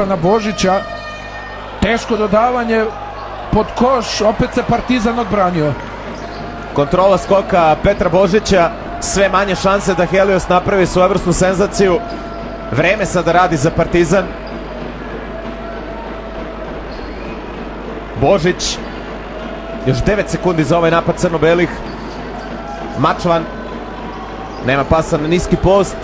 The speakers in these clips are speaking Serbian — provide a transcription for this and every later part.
na Božića, teško dodavanje pod koš, opet se Partizan odbranio. Kontrola skoka Petra Božića, sve manje šanse da Helios napravi svojevrsnu senzaciju. Vreme sada radi za Partizan. Božić, još 9 sekundi za ovaj napad crno-belih. Mačvan, nema pasa na niski post.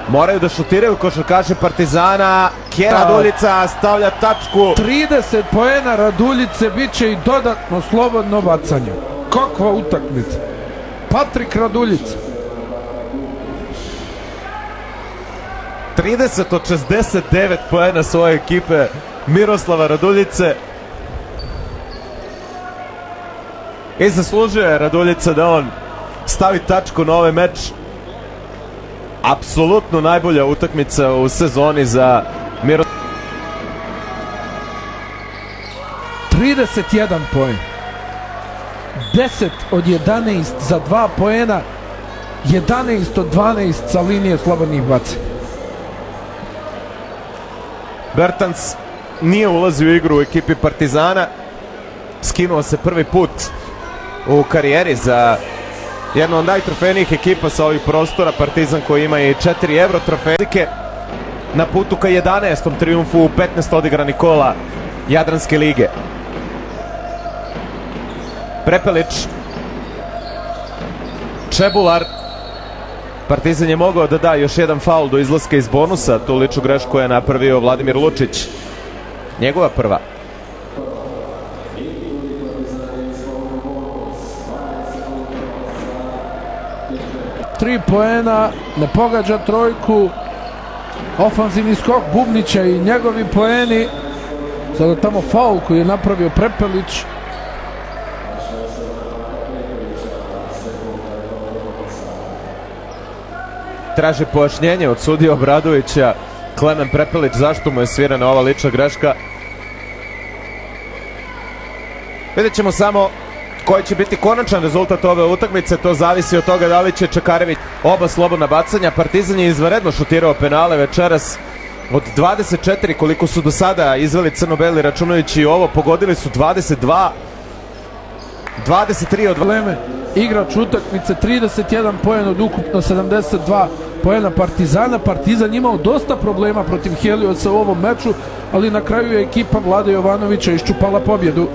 Moraju da šutiraju košarkaši Partizana. Raduljica stavlja tačku. 30 poena Raduljice, bit će i dodatno slobodno bacanje. Kakva utakmica. Patrik Raduljica. 30 od 69 poena svoje ekipe Miroslava Raduljice. I zaslužuje Raduljica da on stavi tačku na ovaj meč. Apsolutno najbolja utakmica u sezoni za Miroslava. 31 poen. 10 od 11 za 2 poena. 11 od 12 sa linije slobodnih bacanja. Bertans nije ulazio u igru u ekipi Partizana. Skinuo se prvi put u karijeri za jednu od najtrofejnijih ekipa sa ovih prostora. Partizan koji ima i 4 Euro trofejke na putu ka 11. trijumfu u 15 odigranih kola Jadranske lige. Prepelić, Čebular. Partizan je mogao da da još jedan faul do izlaska iz bonusa. Tu ličnu grešku je napravio Vladimir Lučić. Njegova prva. Tri poena, ne pogađa trojku. Ofanzivni skok Bubnića i njegovi poeni. Sada tamo faul koji je napravio Prepelić. Traži pojašnjenje od sudije Obradovića Klemen Prepelić zašto mu je svirana ova lična greška. Vidjet ćemo samo koji će biti konačan rezultat ove utakmice. To zavisi od toga da li će Čakarević oba slobodna bacanja. Partizan je izvanredno šutirao penale večeras. Od 24 koliko su do sada izveli crno-beli računajući ovo, pogodili su 22. 23 od Vreme igrač utakmice, 31 poen od ukupno 72 poena Partizana. Partizan imao dosta problema protiv Heliosa u ovom meču, ali na kraju je ekipa Vlade Jovanovića iščupala pobjedu.